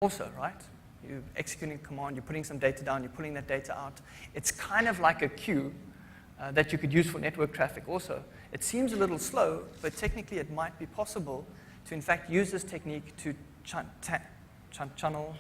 also, right? You're executing a command, you're putting some data down, you're pulling that data out. It's kind of like a queue that you could use for network traffic also. It seems a little slow, but technically it might be possible to, in fact, use this technique to channel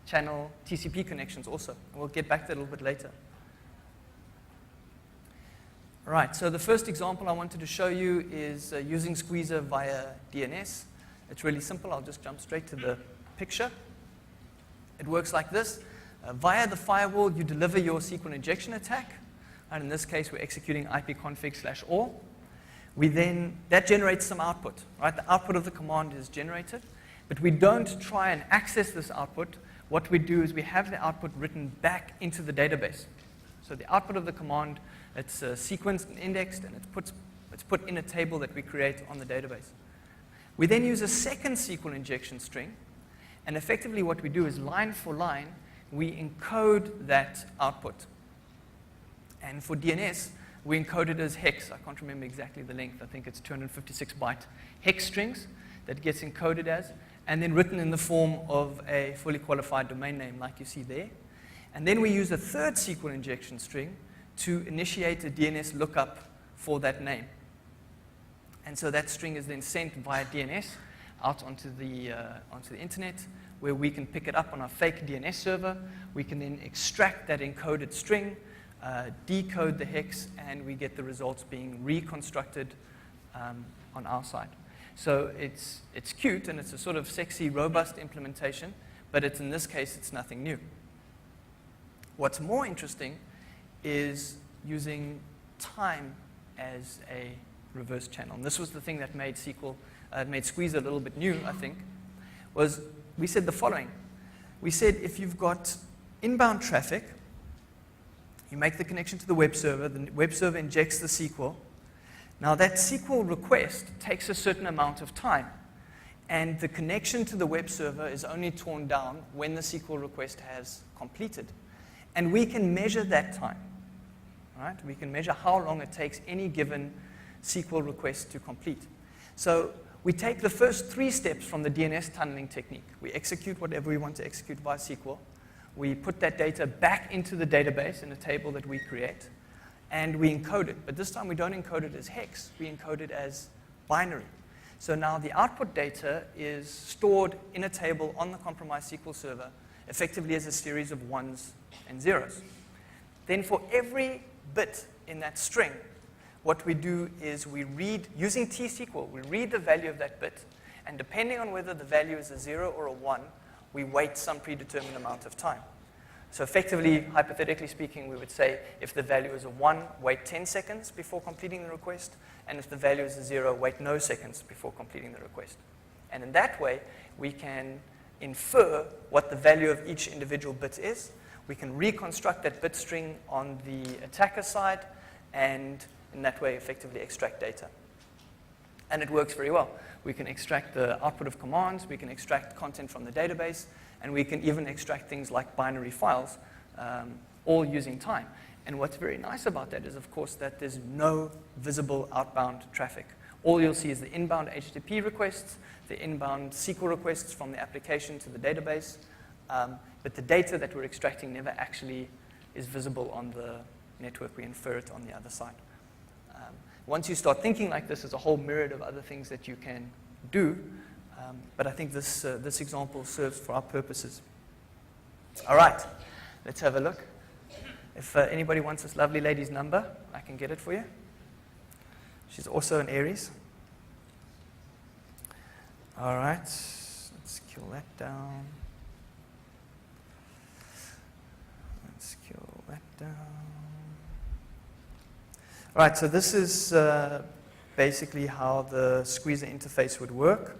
TCP connections also. We'll get back to that a little bit later. All right, so the first example I wanted to show you is using Squeezer via DNS. It's really simple. I'll just jump straight to the picture. It works like this. Via the firewall, you deliver your SQL injection attack. And in this case, we're executing ipconfig/all. That generates some output. Right? The output of the command is generated. But we don't try and access this output. What we do is we have the output written back into the database. So the output of the command, it's sequenced and indexed, and it's put in a table that we create on the database. We then use a second SQL injection string. And effectively what we do is line for line, we encode that output. And for DNS, we encode it as hex. I can't remember exactly the length. I think it's 256-byte hex strings that gets encoded as, and then written in the form of a fully qualified domain name like you see there. And then we use a third SQL injection string to initiate a DNS lookup for that name. And so that string is then sent via DNS out onto the internet, where we can pick it up on our fake DNS server. We can then extract that encoded string, decode the hex, and we get the results being reconstructed on our side. So it's cute, and it's a sort of sexy, robust implementation, but in this case, it's nothing new. What's more interesting is using time as a reverse channel. And this was the thing that made made Squeezer a little bit new, I think, was we said the following. We said if you've got inbound traffic, you make the connection to the web server injects the SQL. Now that SQL request takes a certain amount of time, and the connection to the web server is only torn down when the SQL request has completed. And we can measure that time, right? We can measure how long it takes any given SQL request to complete. So we take the first 3 steps from the DNS tunneling technique. We execute whatever we want to execute via SQL. We put that data back into the database in a table that we create, and we encode it. But this time we don't encode it as hex. We encode it as binary. So now the output data is stored in a table on the compromised SQL server, effectively as a series of ones and zeros. Then for every bit in that string, what we do is we read, using T-SQL, we read the value of that bit, and depending on whether the value is a 0 or a 1, we wait some predetermined amount of time. So effectively, hypothetically speaking, we would say if the value is a 1, wait 10 seconds before completing the request, and if the value is a 0, wait no seconds before completing the request. And in that way, we can infer what the value of each individual bit is. We can reconstruct that bit string on the attacker side, and in that way, effectively extract data. And it works very well. We can extract the output of commands, we can extract content from the database, and we can even extract things like binary files, all using time. And what's very nice about that is, of course, that there's no visible outbound traffic. All you'll see is the inbound HTTP requests, the inbound SQL requests from the application to the database, but the data that we're extracting never actually is visible on the network. We infer it on the other side. Once you start thinking like this, there's a whole myriad of other things that you can do, but I think this example serves for our purposes. All right, let's have a look. If anybody wants this lovely lady's number, I can get it for you. She's also an Aries. All right, let's kill that down. Let's kill that down. All right, so this is basically how the Squeezer interface would work.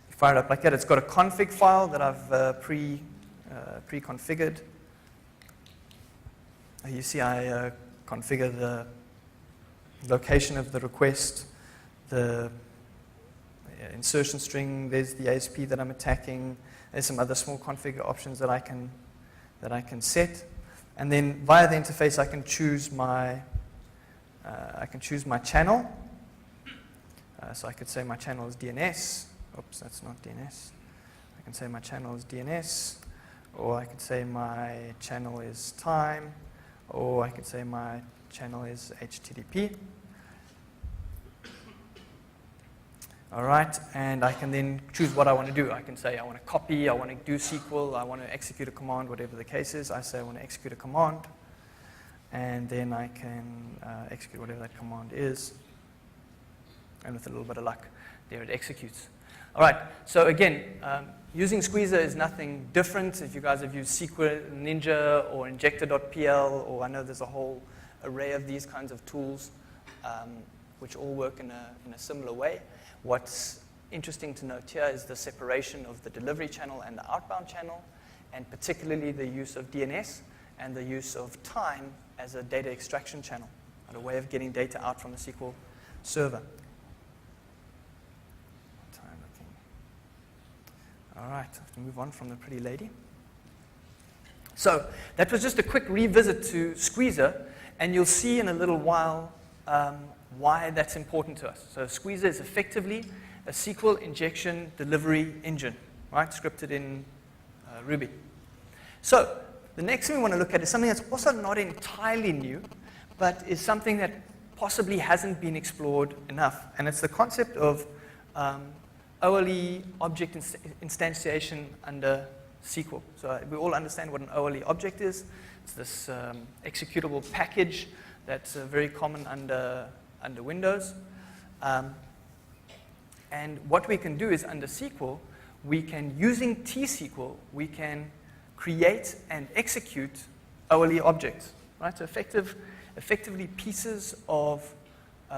You fire it up like that. It's got a config file that I've pre-configured. You see I configure the location of the request, the insertion string, there's the ASP that I'm attacking, there's some other small configure options that I can set. And then via the interface, I can choose my channel. So I could say my channel is DNS, oops, that's not DNS. I can say my channel is DNS, or I could say my channel is time, or I could say my channel is HTTP. All right, and I can then choose what I want to do. I can say I want to copy, I want to do SQL, I want to execute a command, whatever the case is. I say I want to execute a command, and then I can execute whatever that command is. And with a little bit of luck, there it executes. All right, so again, using Squeezer is nothing different. If you guys have used SQL Ninja or Injector.pl, or I know there's a whole array of these kinds of tools which all work in a similar way. What's interesting to note here is the separation of the delivery channel and the outbound channel, and particularly the use of DNS and the use of time as a data extraction channel, and a way of getting data out from a SQL server. All right, I have to move on from the pretty lady. So that was just a quick revisit to Squeezer, and you'll see in a little while why that's important to us. So Squeezer is effectively a SQL injection delivery engine, right, scripted in Ruby. So the next thing we want to look at is something that's also not entirely new, but is something that possibly hasn't been explored enough, and it's the concept of OLE object instantiation under SQL. So we all understand what an OLE object is. It's this executable package that's very common under Windows. And what we can do is under SQL, we can, using T-SQL, we can create and execute OLE objects, right? So effectively pieces of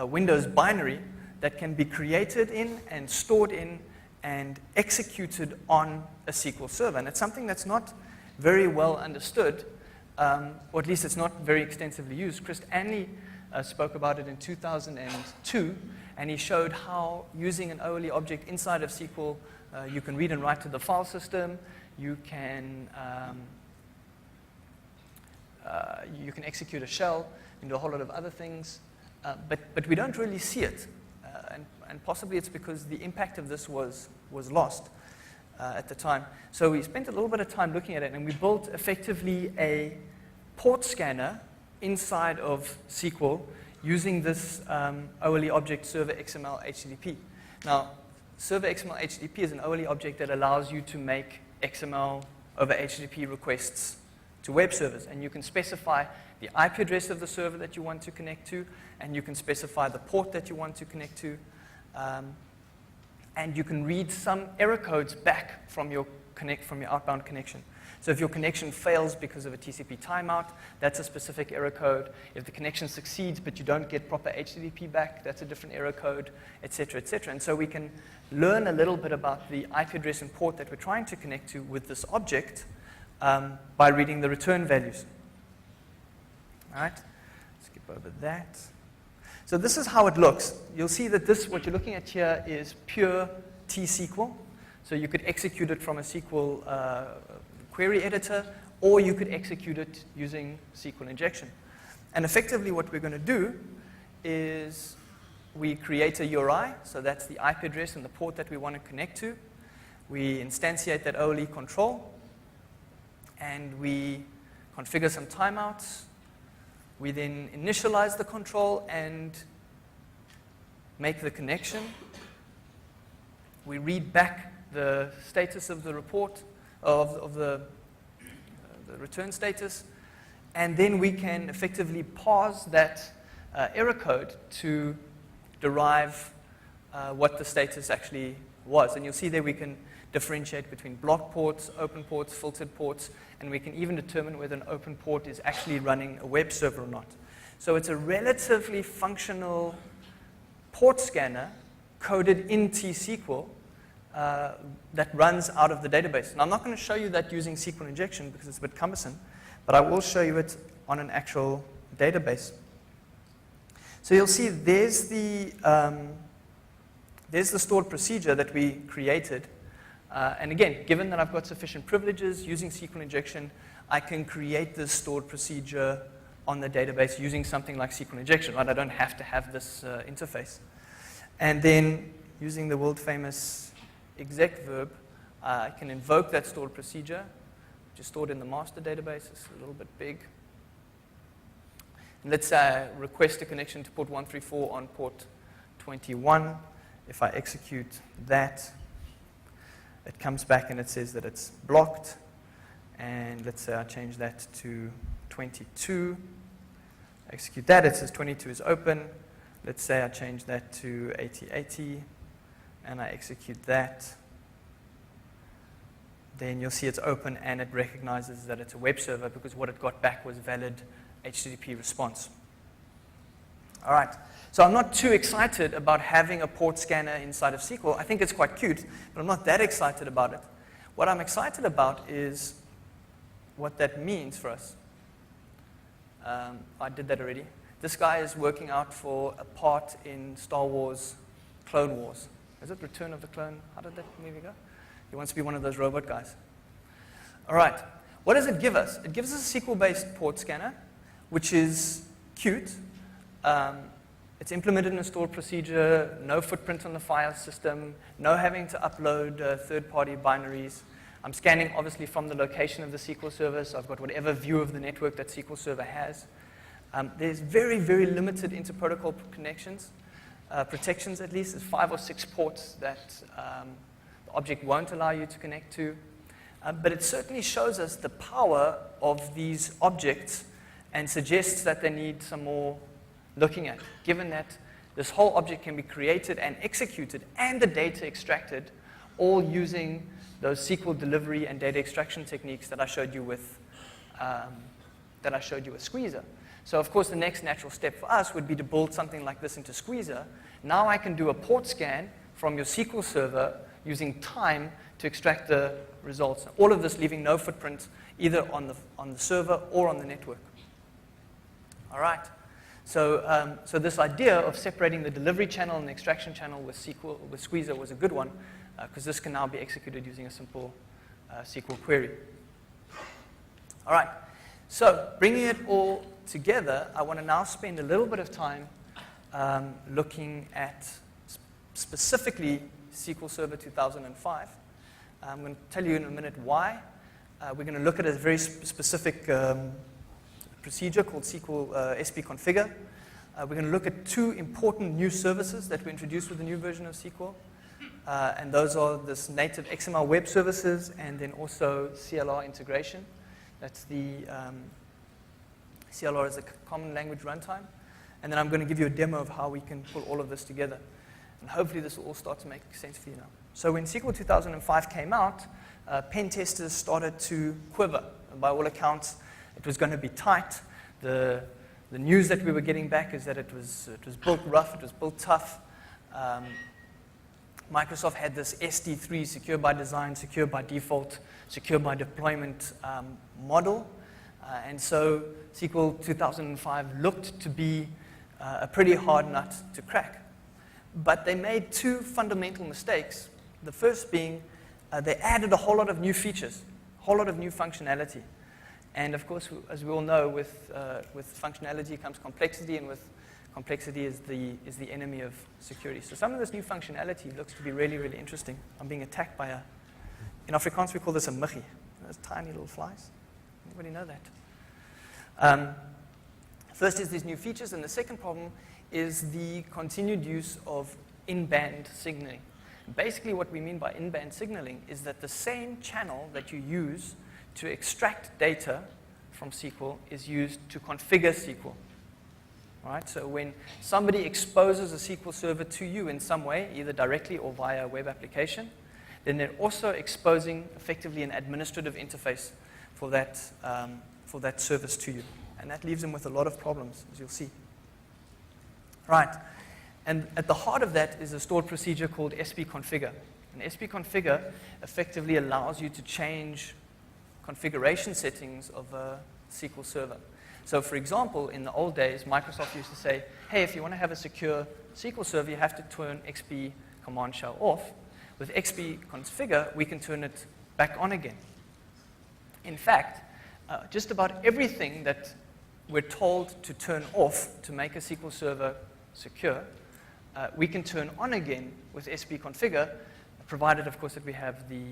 Windows binary that can be created in and stored in and executed on a SQL server. And it's something that's not very well understood, or at least it's not very extensively used. Chris Anley spoke about it in 2002, and he showed how using an OLE object inside of SQL, you can read and write to the file system, you can execute a shell, you can do a whole lot of other things, but we don't really see it. And possibly it's because the impact of this was lost at the time. So we spent a little bit of time looking at it, and we built effectively a port scanner inside of SQL using this OLE object server XML HTTP. Now, server XML HTTP is an OLE object that allows you to make XML over HTTP requests to web servers, and you can specify the IP address of the server that you want to connect to, and you can specify the port that you want to connect to, and you can read some error codes back from your outbound connection. So if your connection fails because of a TCP timeout, that's a specific error code. If the connection succeeds but you don't get proper HTTP back, that's a different error code, et cetera, et cetera. And so we can learn a little bit about the IP address and port that we're trying to connect to with this object by reading the return values. All right, skip over that. So this is how it looks. You'll see that what you're looking at here is pure T-SQL. So you could execute it from a SQL query editor, or you could execute it using SQL injection. And effectively what we're going to do is we create a URI, so that's the IP address and the port that we want to connect to. We instantiate that OLE control, and we configure some timeouts. We then initialize the control and make the connection. We read back the status of the report, of the return status, and then we can effectively parse that error code to derive what the status actually was. And you'll see there we can differentiate between block ports, open ports, filtered ports, and we can even determine whether an open port is actually running a web server or not. So it's a relatively functional port scanner coded in T-SQL that runs out of the database. And I'm not going to show you that using SQL injection because it's a bit cumbersome, but I will show you it on an actual database. So you'll see there's the stored procedure that we created. And again, given that I've got sufficient privileges using SQL injection, I can create this stored procedure on the database using something like SQL injection, right? I don't have to have this interface. And then using the world famous exec verb, I can invoke that stored procedure, which is stored in the master database. It's a little bit big. And let's request a connection to port 134 on port 21. If I execute that, it comes back and it says that it's blocked. And let's say I change that to 22. Execute that, it says 22 is open. Let's say I change that to 8080, and I execute that. Then you'll see it's open, and it recognizes that it's a web server because what it got back was valid HTTP response. All right, so I'm not too excited about having a port scanner inside of SQL. I think it's quite cute, but I'm not that excited about it. What I'm excited about is what that means for us. I did that already. This guy is working out for a part in Star Wars Clone Wars. Is it Return of the Clone? How did that movie go? He wants to be one of those robot guys. All right. What does it give us? It gives us a SQL-based port scanner, which is cute. It's implemented in a stored procedure, no footprint on the file system, no having to upload third-party binaries. I'm scanning, obviously, from the location of the SQL server, so I've got whatever view of the network that SQL Server has. There's very, very limited inter-protocol connections, protections at least. There's 5 or 6 ports that the object won't allow you to connect to. But it certainly shows us the power of these objects and suggests that they need some more looking at, given that this whole object can be created and executed and the data extracted, all using those SQL delivery and data extraction techniques that I showed you with Squeezer. So of course the next natural step for us would be to build something like this into Squeezer. Now I can do a port scan from your SQL server using time to extract the results. All of this leaving no footprint either on the server or on the network. All right. So this idea of separating the delivery channel and the extraction channel with Squeezer was a good one, because this can now be executed using a simple SQL query. All right, so bringing it all together, I want to now spend a little bit of time looking at specifically SQL Server 2005. I'm going to tell you in a minute why. We're going to look at a very specific procedure called SQL SP configure. We're going to look at 2 important new services that were introduced with the new version of SQL. And those are this native XML web services and then also CLR integration. That's the CLR is a common language runtime. And then I'm going to give you a demo of how we can pull all of this together. And hopefully this will all start to make sense for you now. So when SQL 2005 came out, pen testers started to quiver. And by all accounts, it was going to be tight. The news that we were getting back is that it was built rough, it was built tough. Microsoft had this SD3, secure by design, secure by default, secure by deployment model. And so SQL 2005 looked to be a pretty hard nut to crack. But they made 2 fundamental mistakes. The first being they added a whole lot of new features, a whole lot of new functionality. And of course, as we all know, with functionality comes complexity, and with complexity is the enemy of security. So some of this new functionality looks to be really, really interesting. I'm being attacked by in Afrikaans we call this a muggie. Those tiny little flies. Anybody know that? First is these new features, and the second problem is the continued use of in-band signaling. Basically what we mean by in-band signaling is that the same channel that you use to extract data from SQL is used to configure SQL. All right, so when somebody exposes a SQL server to you in some way, either directly or via a web application, then they're also exposing effectively an administrative interface for that service to you. And that leaves them with a lot of problems, as you'll see. Right, and at the heart of that is a stored procedure called SP configure. And SP configure effectively allows you to change configuration settings of a SQL server. So for example, in the old days, Microsoft used to say, hey, if you want to have a secure SQL server, you have to turn XP command shell off. With XP configure, we can turn it back on again. In fact, just about everything that we're told to turn off to make a SQL server secure, we can turn on again with SP configure, provided, of course, that we have the